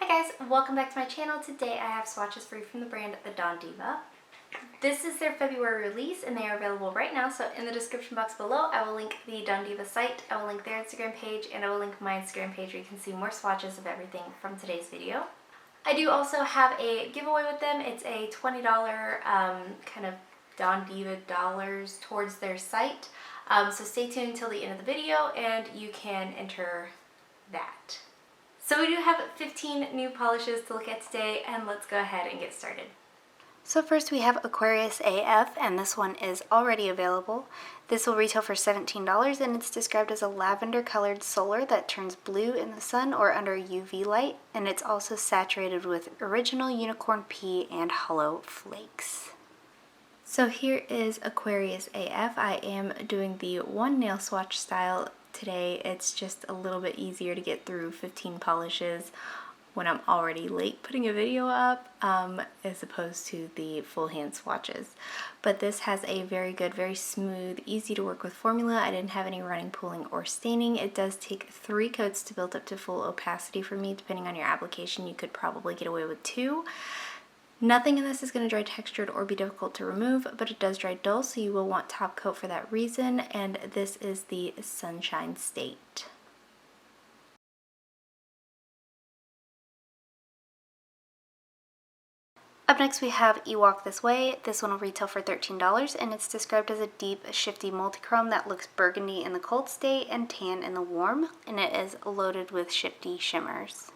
Hi guys, welcome back to my channel. Today I have swatches for you from the brand the Don Deeva. This is their February release and they are available right now, so in the description box below I will link the Don Deeva site, I will link their Instagram page, and I will link my Instagram page where you can see more swatches of everything from today's video. I do also have a giveaway with them. It's a $20 kind of Don Deeva dollars towards their site. So stay tuned until the end of the video and you can enter that. So we do have 15 new polishes to look at today, and let's go ahead and get started. So first we have Aquarius AF, and this one is already available. This will retail for $17, and it's described as a lavender colored solar that turns blue in the sun or under UV light, and it's also saturated with original unicorn pea and hollow flakes. So here is Aquarius AF. I am doing the one nail swatch style today. It's just a little bit easier to get through 15 polishes when I'm already late putting a video up as opposed to the full hand swatches. But this has a very good, very smooth, easy to work with formula. I didn't have any running, pooling, or staining. It does take 3 coats to build up to full opacity for me. Depending on your application, you could probably get away with 2. Nothing in this is going to dry textured or be difficult to remove, but it does dry dull, so you will want top coat for that reason, and this is the Sunshine State. Up next we have Ewok This Way. This one will retail for $13, and it's described as a deep, shifty multichrome that looks burgundy in the cold state and tan in the warm, and it is loaded with shifty shimmers.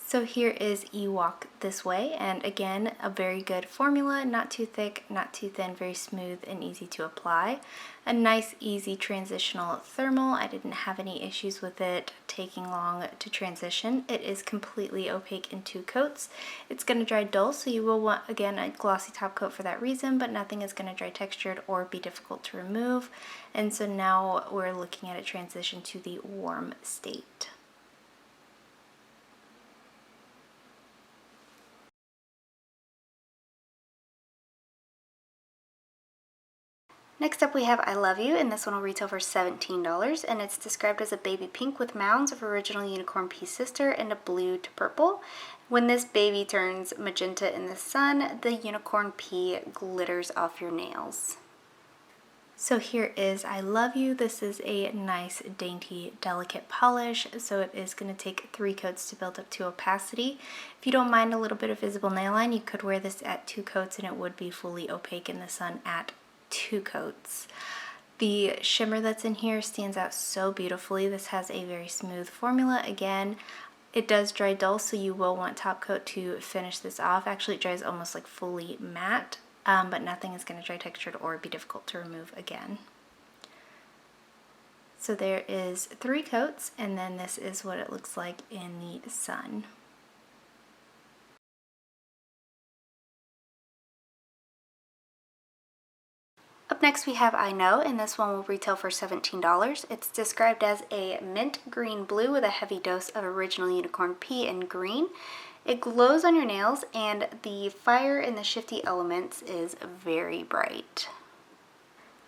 So here is Ewok This Way, and again, a very good formula, not too thick, not too thin, very smooth and easy to apply. A nice, easy transitional thermal. I didn't have any issues with it taking long to transition. It is completely opaque in 2 coats. It's going to dry dull, so you will want, again, a glossy top coat for that reason, but nothing is going to dry textured or be difficult to remove. And so now we're looking at a transition to the warm state. Next up we have I Love You, and this one will retail for $17, and it's described as a baby pink with mounds of original unicorn pea sister and a blue to purple. When this baby turns magenta in the sun, the unicorn pea glitters off your nails. So here is I Love You. This is a nice, dainty, delicate polish, so it is going to take 3 coats to build up to opacity. If you don't mind a little bit of visible nail line, you could wear this at 2 coats and it would be fully opaque in the sun at 2 coats. The shimmer that's in here stands out so beautifully. This has a very smooth formula. Again, it does dry dull, so you will want top coat to finish this off. Actually, it dries almost like fully matte, but nothing is going to dry textured or be difficult to remove again. So there is 3 coats, and then this is what it looks like in the sun. Up next we have I Know, and this one will retail for $17. It's described as a mint green blue with a heavy dose of original unicorn pea and green. It glows on your nails, and the fire in the shifty elements is very bright.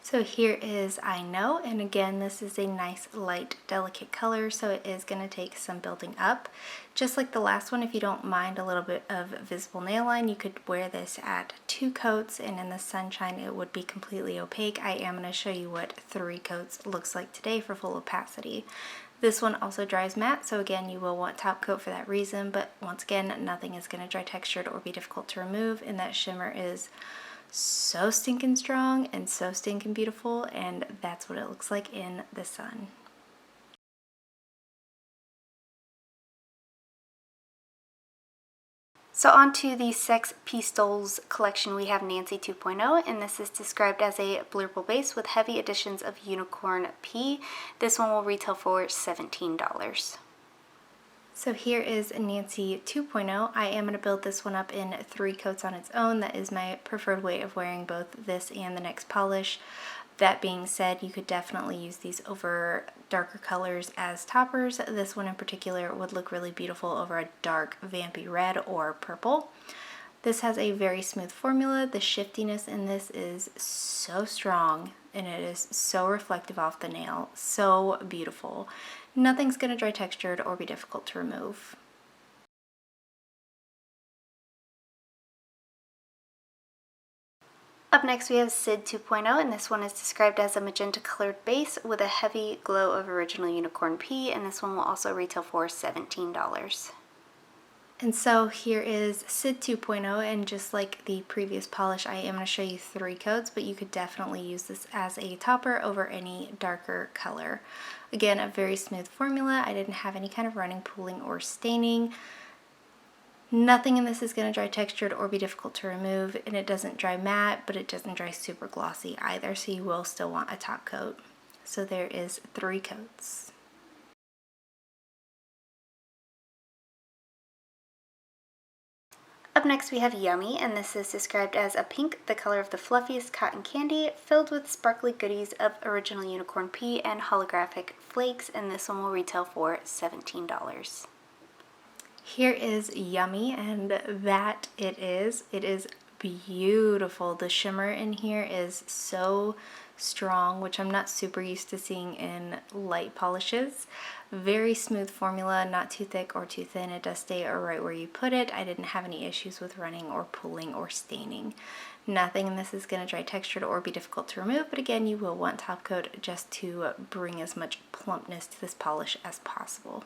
So here is I Know, and again, this is a nice, light, delicate color, so it is going to take some building up. Just like the last one, if you don't mind a little bit of visible nail line, you could wear this at 2 coats, and in the sunshine it would be completely opaque. I am going to show you what 3 coats looks like today for full opacity. This one also dries matte, so again, you will want top coat for that reason, but once again, nothing is going to dry textured or be difficult to remove, and that shimmer is so stinking strong and so stinking beautiful, and that's what it looks like in the sun. So on to the Sex Pistols collection, we have Nancy 2.0, and this is described as a blurple base with heavy additions of unicorn pea. This one will retail for $17. So here is Nancy 2.0. I am going to build this one up in 3 coats on its own. That is my preferred way of wearing both this and the next polish. That being said, you could definitely use these over darker colors as toppers. This one in particular would look really beautiful over a dark vampy red or purple. This has a very smooth formula. The shiftiness in this is so strong, and it is so reflective off the nail. So beautiful. Nothing's going to dry textured or be difficult to remove. Up next we have Sid 2.0, and this one is described as a magenta colored base with a heavy glow of original unicorn pea, and this one will also retail for $17. And so here is Sid 2.0, and just like the previous polish, I am going to show you 3 coats, but you could definitely use this as a topper over any darker color. Again, a very smooth formula. I didn't have any kind of running, pooling, or staining. Nothing in this is going to dry textured or be difficult to remove, and it doesn't dry matte, but it doesn't dry super glossy either, so you will still want a top coat. So there is 3 coats. Up next we have Yummy, and this is described as a pink, the color of the fluffiest cotton candy, filled with sparkly goodies of original unicorn pea and holographic flakes, and this one will retail for $17. Here is Yummy, and that it is. It is beautiful. The shimmer in here is so strong, which I'm not super used to seeing in light polishes. Very smooth formula, not too thick or too thin. It does stay right where you put it. I didn't have any issues with running or pooling or staining. Nothing in this is going to dry textured or be difficult to remove, but again, you will want top coat just to bring as much plumpness to this polish as possible.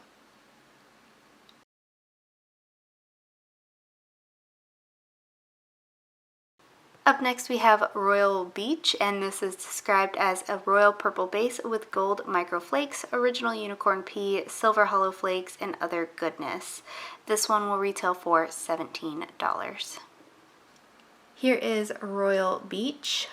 Up next we have Royal Beach, and this is described as a royal purple base with gold micro flakes, original unicorn pea, silver hollow flakes, and other goodness. This one will retail for $17. Here is Royal Beach,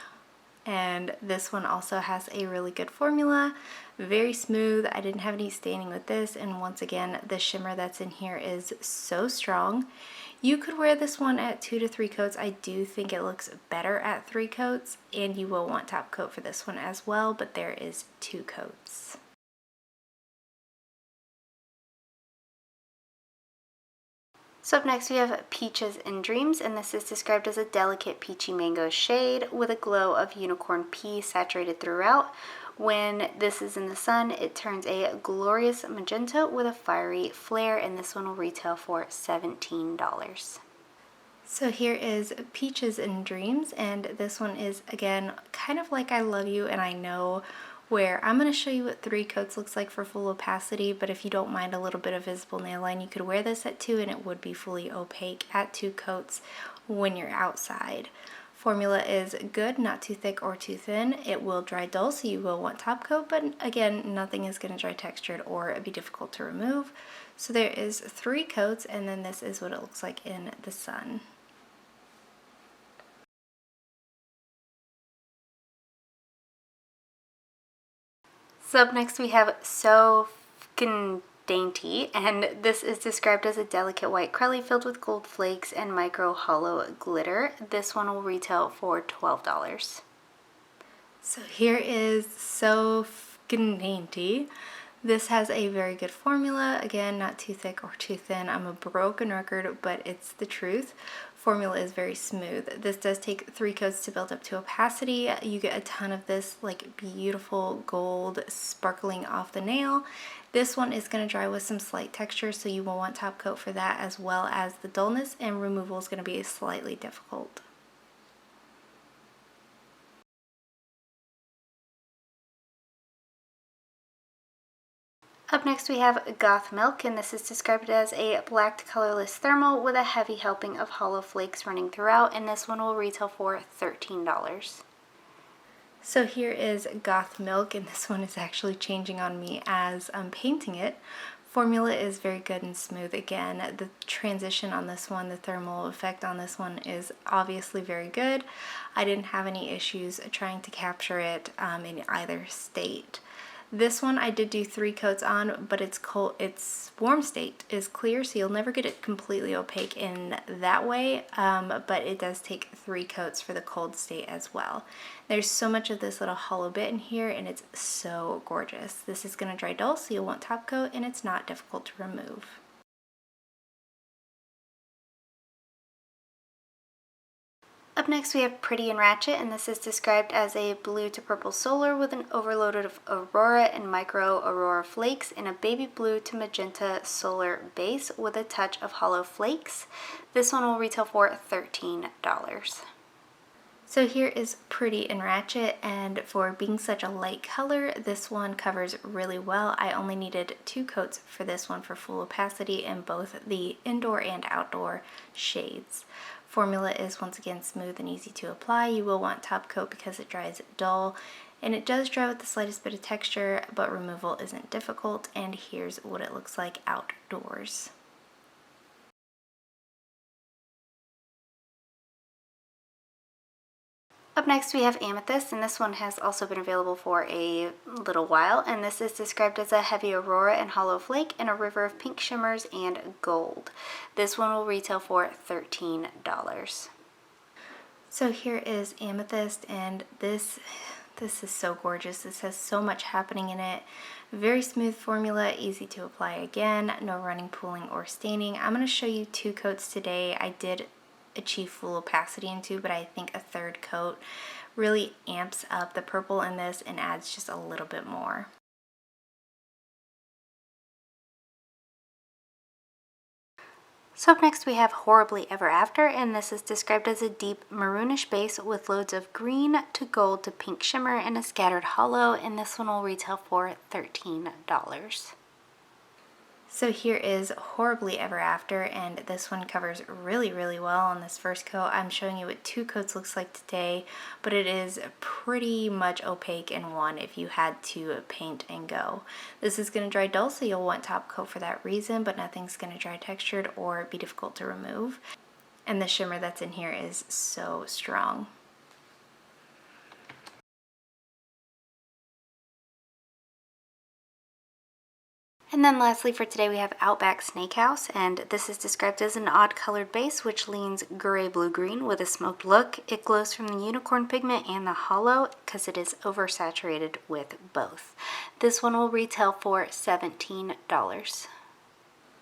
and this one also has a really good formula. Very smooth. I didn't have any staining with this, and once again, the shimmer that's in here is so strong. You could wear this one at 2 to 3 coats. I do think it looks better at 3 coats, and you will want top coat for this one as well, but there is 2 coats. So up next we have Peaches and Dreams, and this is described as a delicate peachy mango shade with a glow of unicorn pea saturated throughout. When this is in the sun, it turns a glorious magenta with a fiery flare, and this one will retail for $17. So here is Peaches and Dreams, and this one is, again, kind of like I Love You and I Know, where I'm going to show you what 3 coats looks like for full opacity, but if you don't mind a little bit of visible nail line, you could wear this at 2 and it would be fully opaque at 2 coats when you're outside. Formula is good, not too thick or too thin. It will dry dull, so you will want top coat, but again, nothing is going to dry textured or be difficult to remove. So there is 3 coats, and then this is what it looks like in the sun. So up next we have Fkin Dainty, and this is described as a delicate white crelly filled with gold flakes and micro hollow glitter. This one will retail for $12. So here is Fkin Dainty. This has a very good formula. Again, not too thick or too thin. I'm a broken record, but it's the truth. Formula is very smooth. This does take 3 coats to build up to opacity. You get a ton of this like beautiful gold sparkling off the nail. This one is going to dry with some slight texture, so you will want top coat for that, as well as the dullness, and removal is going to be slightly difficult. Up next we have Goth Milk, and this is described as a black colorless thermal with a heavy helping of hollow flakes running throughout, and this one will retail for $13. So here is Goth Milk, and this one is actually changing on me as I'm painting it. Formula is very good and smooth. Again, the transition on this one, the thermal effect on this one is obviously very good. I didn't have any issues trying to capture it in either state. This one I did do 3 coats on, but its warm state is clear, so you'll never get it completely opaque in that way, but it does take 3 coats for the cold state as well. There's so much of this little hollow bit in here, and it's so gorgeous. This is going to dry dull, so you'll want top coat, and it's not difficult to remove. Up next we have Pretty and Ratchet, and this is described as a blue to purple solar with an overload of aurora and micro aurora flakes in a baby blue to magenta solar base with a touch of hollow flakes. This one will retail for $13. So here is Pretty in Ratchet, and for being such a light color, this one covers really well. I only needed 2 coats for this one for full opacity in both the indoor and outdoor shades. Formula is once again smooth and easy to apply. You will want top coat because it dries dull, and it does dry with the slightest bit of texture, but removal isn't difficult, and here's what it looks like outdoors. Up next we have Amethyst, and this one has also been available for a little while, and this is described as a heavy aurora and hollow flake and a river of pink shimmers and gold. This one will retail for $13. So here is Amethyst, and this is so gorgeous. This has so much happening in it. Very smooth formula, easy to apply again, no running, pooling, or staining. I'm going to show you 2 coats today. I did achieve full opacity in 2, but I think a 3rd coat really amps up the purple in this and adds just a little bit more. So up next we have Horrified After, and this is described as a deep maroonish base with loads of green to gold to pink shimmer and a scattered hollow, and this one will retail for $13. So here is Horrified After, and this one covers really well on this first coat. I'm showing you what 2 coats looks like today, but it is pretty much opaque in one if you had to paint and go. This is going to dry dull, so you'll want top coat for that reason, but nothing's going to dry textured or be difficult to remove. And the shimmer that's in here is so strong. And then lastly for today we have Outback Snakehouse, and this is described as an odd colored base which leans gray blue green with a smoked look. It glows from the unicorn pigment and the hollow because it is oversaturated with both. This one will retail for $17.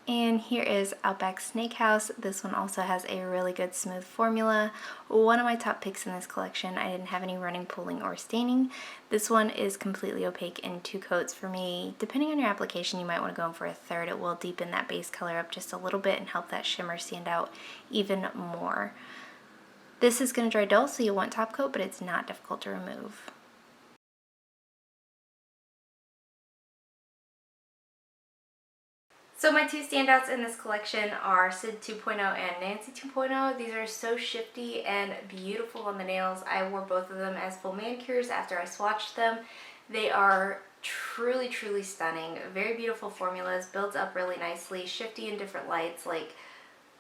And here is Outback Snakehouse. This one also has a really good smooth formula. One of my top picks in this collection. I didn't have any running, pooling, or staining. This one is completely opaque in 2 coats for me. Depending on your application, you might want to go in for a 3rd. It will deepen that base color up just a little bit and help that shimmer stand out even more. This is going to dry dull, so you'll want top coat, but it's not difficult to remove. So my 2 standouts in this collection are Sid 2.0 and Nancy 2.0. These are so shifty and beautiful on the nails. I wore both of them as full manicures after I swatched them. They are truly stunning. Very beautiful formulas, builds up really nicely, shifty in different lights, like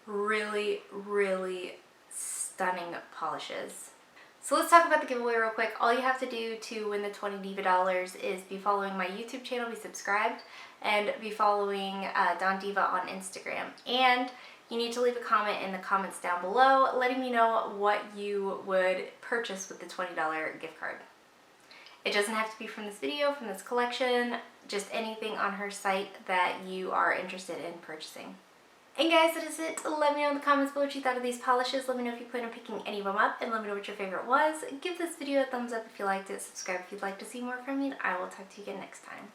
really stunning polishes. So let's talk about the giveaway real quick. All you have to do to win the 20 Diva dollars is be following my YouTube channel, be subscribed, and be following Don Deeva on Instagram. And you need to leave a comment in the comments down below letting me know what you would purchase with the $20 gift card. It doesn't have to be from this video, from this collection, just anything on her site that you are interested in purchasing. And guys, that is it. Let me know in the comments below what you thought of these polishes. Let me know if you plan on picking any of them up, and let me know what your favorite was. Give this video a thumbs up if you liked it, subscribe if you'd like to see more from me, and I will talk to you again next time.